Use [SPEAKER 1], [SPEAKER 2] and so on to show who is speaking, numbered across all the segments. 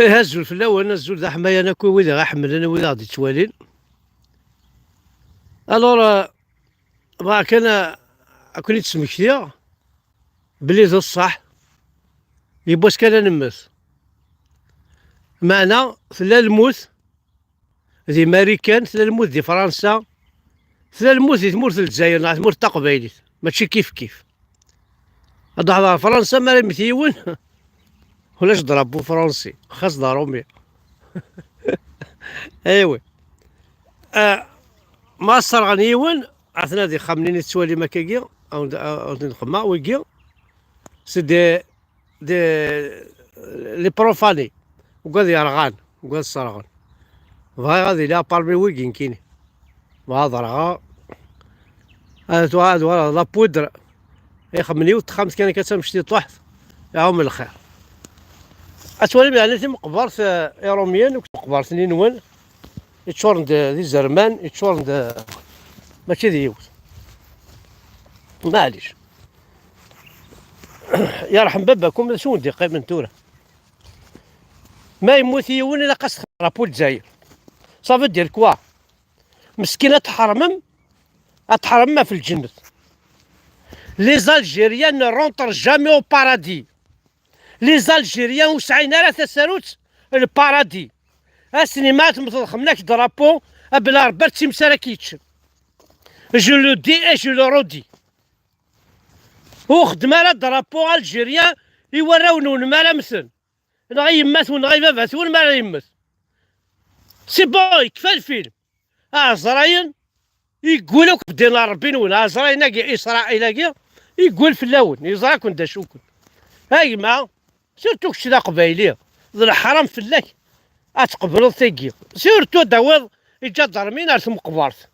[SPEAKER 1] هزول في الاول الزول ذا حمايه انا كوي ويلي غاحمل انا ويلي غادي توالين. الور ما كان كنت تسمكتيا بلي ذو الصح يبوس كان نمس معنا ثلا الموت ذي ماريكان، ثلا الموت ذي فرنسا، ثلا الموت ذي تمورت الجزائر، تمورت تقبايليت ماشي كيف كيف. هاد هضر فرنسا ما راه مثيون ولاش ضربو فرنسي خاص ضرومي. ايوي ما صار غنيون عثنا ذي خامنين تسوالي مكاكيا او نخما ويكيا سي دي لي بروفاني وقال يرغان وقال الصرغان فهاي غادي لا بارمي ويكين كيني وهذا راه هادو لا بودر يخمني وتخمس كان كتمشي طحت ياهم الخير. اتولي يعني تم قبرت ايروميان وقبرت نينوان يتشورن دي زرمان يتشورن ماشي ديوت معليش. يرحم باباكم شنو ندير قيب من تورا ما يموت يون الا قاس رابو الجزائر صافي دير كوا مسكينه تحرم في الجنة. لي زالجيريان ne rentrent jamais au paradis. لي زالجيريان وسعينا راه تساروت البارادي. السينمات مثل خمناك درابو بلا ربات تيمسا كيتشم. جو لو دي اي جو لو رودي. وخدمة راه درابو الجيريان يوراونو المالا مثل نغا يمات ونغا بابات والمالا يمات. سي بون يكفى الفيلم. عزراين يقولوك بدينا ربي نون عزراين اسرائيل يقول في اللون يزراكم دا شوكن. هاي ما سيرتو كشي دا قبايلي ذو الحرام في الله اتقبلو ثقيل سيرتو داوض يجا ضرمين ارثم قبارت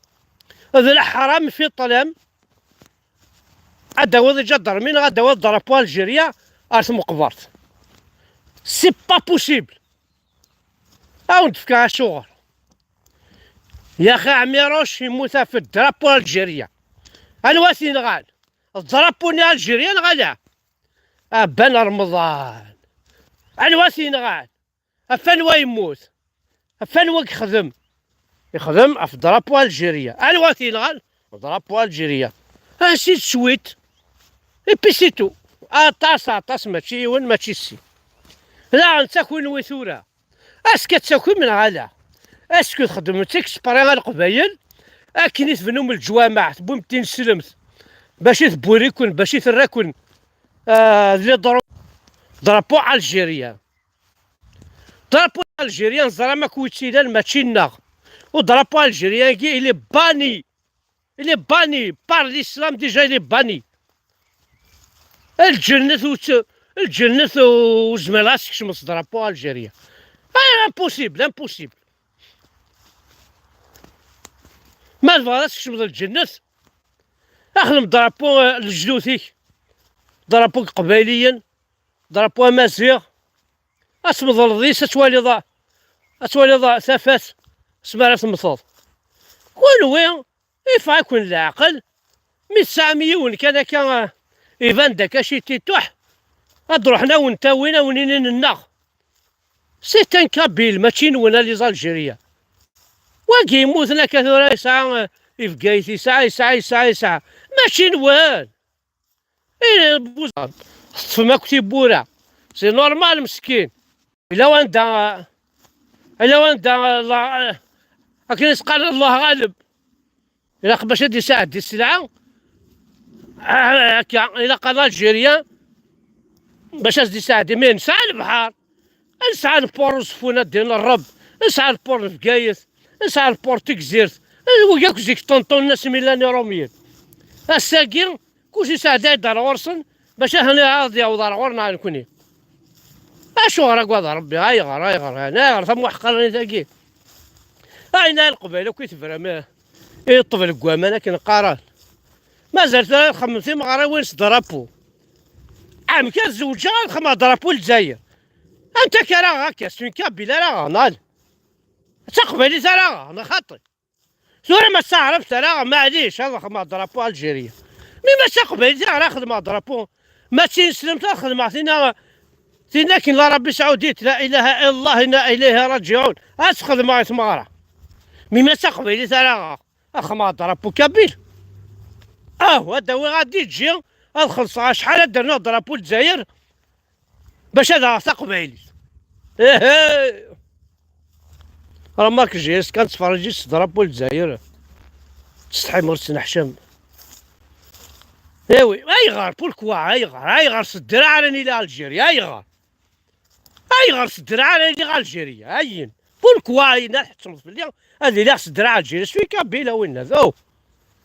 [SPEAKER 1] ذو الحرام في الظلام اداوض يجا ضرمين غداوض ضربوا الجيريا ارثم قبارت. سي با بوسيبل او ندفكا شغل يا اخي عميروش يموت في الدرابو الجيريا انا واسي نغال الدرابوني الجيريا غالا بان رمضان انا واسي نغال افان وا يموت افان وا يخدم في درابو الجيريا انا واسي نغال درابو الجيريا هاشي شويت اي بي سي تو طاس ماشي وين ماشي سي لا نتاكل وثوره اسكت تاكل من غالا اسكو تخدم تيكسبري غا القبايل اكني تبنو من الجوامع تبو 200 سلمت باش تبوريكون باش تراكون اللي ضربوا الجيريا زعما كويتشيلان ماشي ناغ وضربوا الجيريا كي اللي باني بار الاسلام ديجا اللي باني الجنة وزميلاتك شمس ضربوا الجيريا امبوسيبل ما تبغاش تشمس الجنة اخدم ضربوا لجلوثيك ضربوك قبائليا ضربوا مازيغ اسمض الرضيس اتوالي ضاع ثافات سمارة المصاد كل وين يفا يكون العقل 100 كان ايفان داك شي تيتوح هاد روحنا وانت وين ونين الناغ سي تان كابيل ماشي نونا لي زالجيريا واكي يموتنا كثر يسعى يفقايت يسعى ماشي نوال ايه بوزان فما كنتي بورا سي نورمال مسكين الا وانت الله لكن قال الله غالب الا باش هادي يساعد دي السلعه الا قال الجيريان باش هادي يساعد مين نسعى البحر نسعى البور الصفونات ديالنا الرب نسعى البور الفقايث نسعى البور تكزيرت وياك زيك طنطون الناس ميلاني روميين الساكين كلشي ساعد دار ورسن باش هنا عاود يعوض ورنا نكوني اشو راك وضع ربي هاي غير انا ثم وحق راني ثاقي هاي نا القبيله كي تفرى ما الطفل كوامان كي نقارن ما زالت خمسين مغاري وين ضربو عام كان زوجها خما ضربو الجزائر انت كرا هكا سميكا بلا راه نال تقبلي ترى انا خاطي سوري ما تعرف ترى معليش هذا خما ضربو الجيريا مي ما تقبلي ترى خدمه ضربو ما تنسلم تاخذ معطينا لكن لا ربي سعوديت لا اله الا الله انا اليه راجعون اسخذ ما ثماره مما تقبلي ترى اخما ضرب كبير هذا وين غادي تجي الخلصه شحال درنا ضربوا الجزائر باش هذا تقبيلي راه ماك جيس كنتفرجي ضربوا الجزائر تستحي مرسنا حشام ايوي ايغار بولكوا ايغار الدرع راني لالجيريا ايغار الدرع راني لالجيريا اين بولكوا اين حتى في اليوم هذه لا الدرع الجيريا شوي كابيلا وين هذا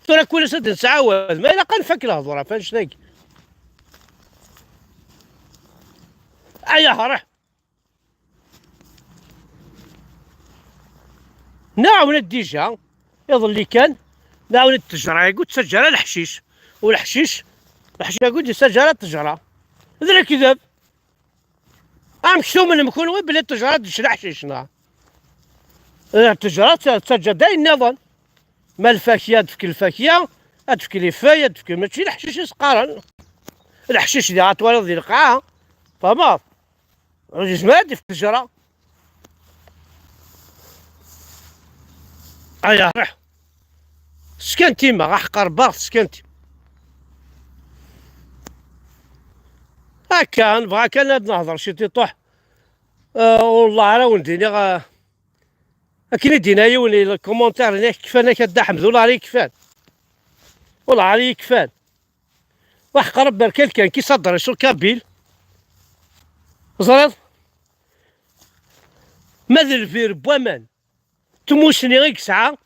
[SPEAKER 1] ترى كل سد نتعاود ما الا كنفك الهضره فاش تلاقي روح نعاون الديجا يظل اللي كان نعاون التجرة يقول تسجل الحشيش والحشيش يقول يسجل التجرة هذا كذاب مشتو من مكون وين بلي التجرة تشري حشيشنا التجرة تسجل داين النظام ما الفاكهة تفك الفاكهة تفك لي فاية تفك ماشي الحشيش يسقارن الحشيش اللي عطوالي ذي القاعة فما رجل مادي في التجرة روح سكنتي ما راح قرباغ سكنتي كان بغا كان نهضر شي تيطوح والله راه ولديني كاين دينا يولي الكومونتير هناك كفانا كدا حمد والله عليك كفان والله عليك كفان راح قرب بركان كان كيصدر شو كابيل زرد ماذا الفير بوامان تموسني غيك ساعة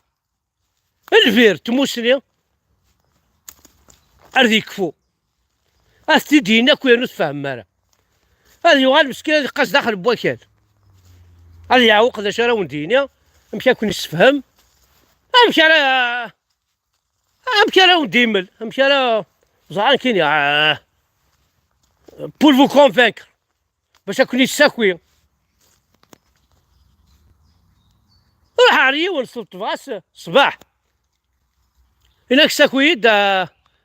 [SPEAKER 1] الفير تموسني أرضي كفو أستي دينا كوين نتفاهم مالا هذا يوغال مسكين هذا قاس داخل بواكال هذا يعوق ذا شارع وندينا مشى كون يستفهم مشى على ونديمل مشى على زعان كاين بور فو كونفينكر باش كون يساكوي روح عريا ونصلت فاس صباح هناك ساكويد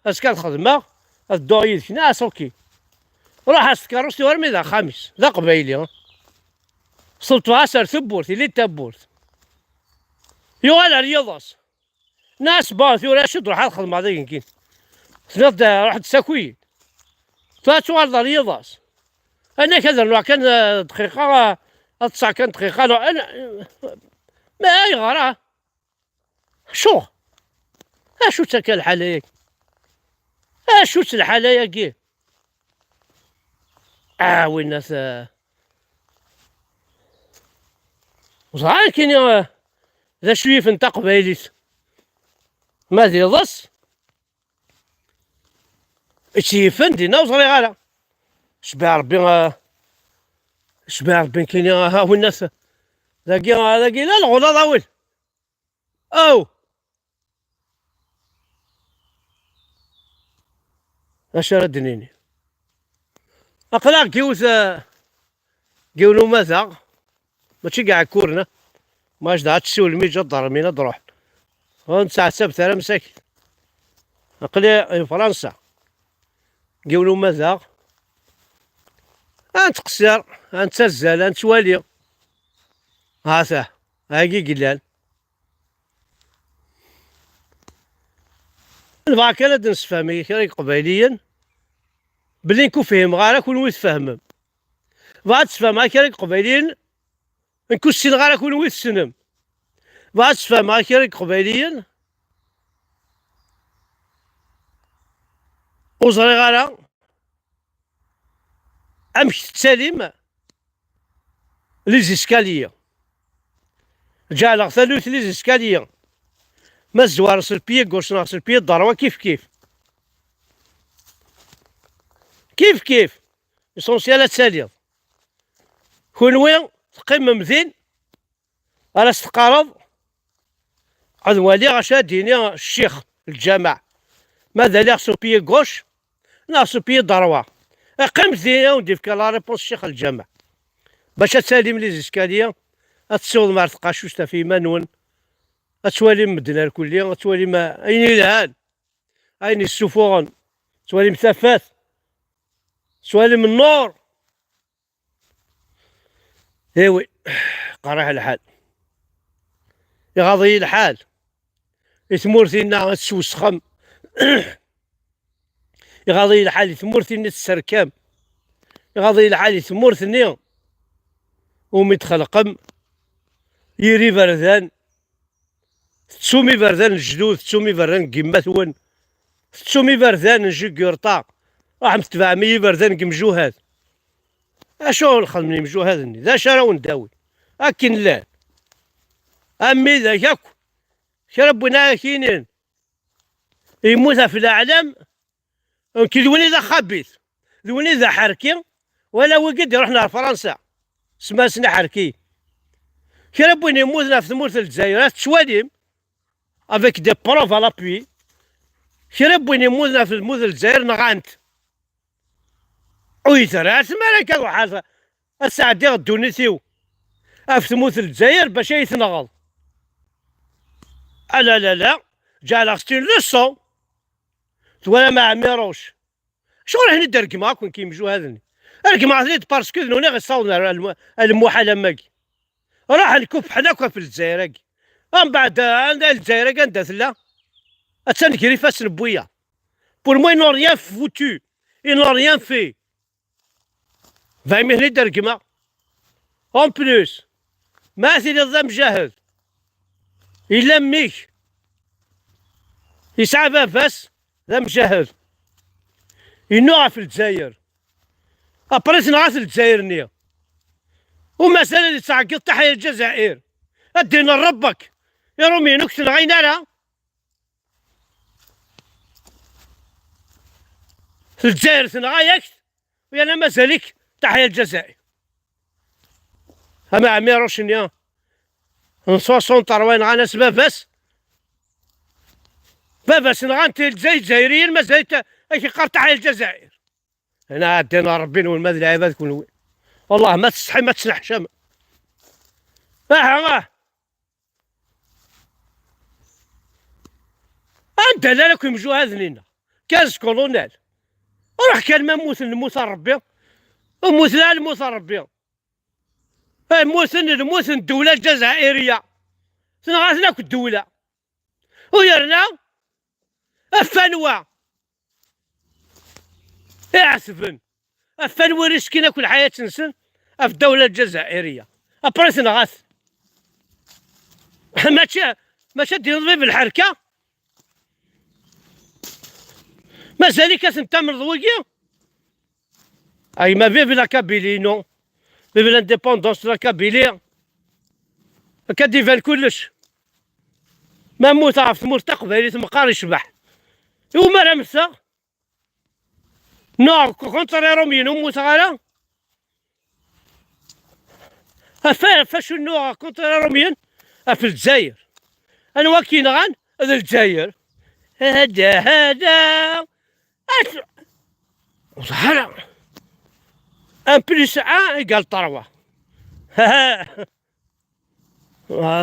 [SPEAKER 1] اسكان خدمة الدويد فينا اوكي روح اسكاروسي ورمي ذا خامس ذا قبايلي صلت فاس ثبورتي لي تابورت يوال رياضاس ناس باث ولا شد روح الخدمة ذا يمكن تنض روح تساكويد ثلاث رياضاس انا كذا لو كان دقيقة 9 كان دقيقة لو انا ما يغرى شو شو تاك الحالة ياك شو الحالة ياك وين الناس وصحيح كاين ذا شوية في نطاق بايليت ما ذي ضص شي فندينا وصغير غالا شبع ربي كاين ها هو الناس ذاكي لا الغلا ضاول اش ردنيني اقلاق كيولو ماذا ماشي كاع كورنا ماش دعات تسول ميجا ضرمينا تروح نساع سبت انا مساكن اقلي فرنسا كيولو ماذا تقصر تسزل توالي هاثا هاكي قلال نبغى كان نسفهمي كي قبايليا بلي نكون فهم غير كون يتفهم بغا تفهم كي قبايليا نكون سين غير كون يتسنم بغا تفهم كي قبايليا وزري غير امشي تساليم لي زيسكاليا جا على ثالث لي زيسكاليا ما الزوار سلبية كوش ناقص سلبية الضروة كيف ليسونسيال تساليض كون وين تقيم مذين على استقارض عاد والي غاشا ديني الشيخ الجامع ماذا لي سلبية كوش ناقص سلبية الضروة قيم مذين وندير لا ريبونس الشيخ الجامع باش تسالي من لي زيسكاليا تسول ما تلقاش في منون اتوالي مدنا الكلية اتوالي ما اين الهان اين السفون توالي مثافات توالي من النور ايوي قريح الحال، يغاضي الحال، يثمورتينا تسوسخم، يغاضي الحال يثمورتينا تسركم، يغاضي الحال يثمورتني ومتخلقم يري بردان، تسومي بردان الجدود، تسومي بردان كيما ثون، تسومي بردان نجي كيرطا، راح متبع مي بردان كمجوهات، اشو نخدم مجوهات ذا شراو نداوي، اكن لا امي ذاك ياك شربنا كينين يموت في الاعلام، كي ذوني ذا خبيث، ذوني ذا حركي، ولا وقد رحنا لفرنسا سما سنا حركي، كي ربي يموتنا في ثمورة الجزائر تشواليم افيك دي بروف على لابوي، كي ربي يموتنا في ثمورة الجزائر نغانت ويترا تما راك واحد الساعة غدونيتيو في ثمورة الجزائر باش يتنغض، لا لا لا جا لاختين لوسون ولا ما عميروش شغل هني دار كيما كون كيمجو هذني الكما ثنيت باسكو ذنوني غيصاوبنا المحال ماكي راح نكوب حنا في الجزائر من بعد عند الجزائر كندا ثلا تنكري فاس بويا بور مو نو ريان فوتو نو ريان في فاهمي هني دار كيما اون بلوس ما ثي نظام جاهز إلا ميك يسعى بافاس ذا مجاهد ينوع في الجزائر ابريس نغاس الجزائر نيا ومسألة اللي تعقد تحيا الجزائر ادينا لربك يا رومي نكتل غينا لها في الجزائر ثنغايك ويانا مازالك تحيا الجزائر اما عميرو شنيا نصوصون طروين غاناس بافاس نغانتي الجزائريين مازالت كيقار تحيا الجزائر هنا عدينا ربي والماذ العباد كون والله ما تستحي ما تسنحشم انت لا لكم يمجوا هذنينا كاز كولونيل روح كان ما نموت ربي وموت لا نموت ربي نموت الدولة الجزائرية تنغاثناك الدولة ويرنا الفنوى يعسفن الفنوى ريسكينا كل حياة نسن في الدولة الجزائرية ابريس نغاث ماشي دير ضبيب الحركة مازالك تنتمر ضوية اي ما فيف لا كابيلي نو فيف لانديبوندونس لا كابيلي كديفال كلش ما موت عرفت موت قبيلي تمقار يشبح وما راه مسا نو كونتر روميين وموت غالا فاش نو كونتر روميين في الجزائر انا واكين غان هذا الجزائر هذا وصحرا ان بلس ان ايكال 3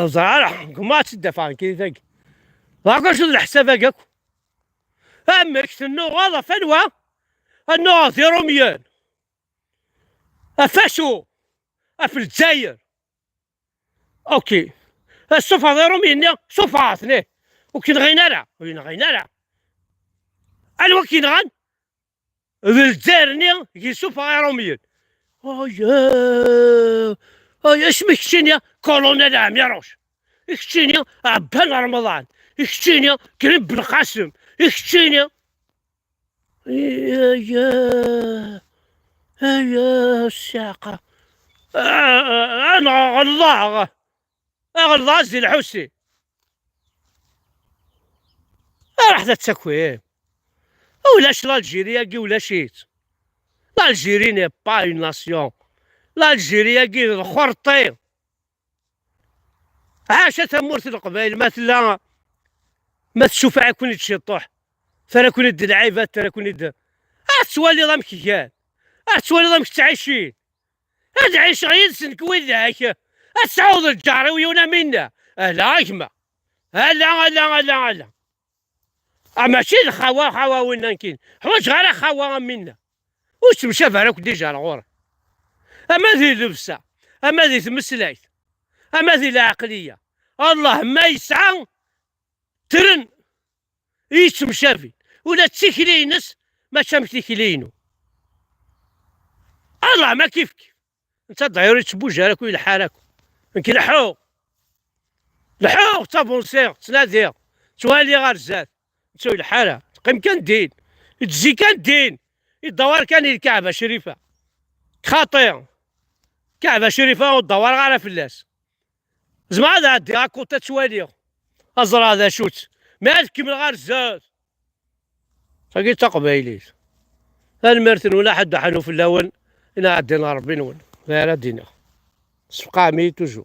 [SPEAKER 1] صحرا ما تدفع كي ذاك هاكا شو الحساب هكاك امك تنو هذا فنوى النو في روميان فاشو في الجزائر اوكي الصفا ذي روميان صفا عثني وكين غينا لا انا وكين غان ذي الجزائر نيا كي صفا روميان يا اسمك شنيا كولونيل عميروش اكشينيا عبان رمضان اكشينيا كريم بن قاسم اكشينيا يا الساقة انا غلظة زي الحوسي راح تسكوي ولاش l'Algérie كي ولا شيت l'Algérie n'est pas une nation l'Algérie كي الخرطي عاشت مورث القبائل مثلا ما تشوف كون تشطوح ترى كون الدلعيبات ترى كون تسوالي ضمك كان تسوالي ضمك تعيشين تعيش غير سنك وذاك تعوض الجاري ويونا منا لا كما لا ماشي الخوا وين كاين حوايج غير خوا منا واش مشى فهرك ديجا الغور اما ذي لبسه اما ذي تمسلايت، اما ذي العقليه الله ما يسعى ترن يتم شافي ولا تيكلينس ما شام تيكلينو. الله ما كيف انت ضعيري تبوجا لك ويلحالك انك لحو تابونسيغ تناديغ توالي غير الزاد نتو الحالة تقيم كان دين تجي كان دين الدوار كان الكعبة شريفة خاطئ كعبة شريفة والدوار غير فلاس زعما هذا عندي راكوتا توالي ازرا هذا شوت ما كمل غير الزاد تلقي تقبايليت المرتن ولا حد حلو في اللون انا عدينا ربي نون غير دينا سبقا مي توجو.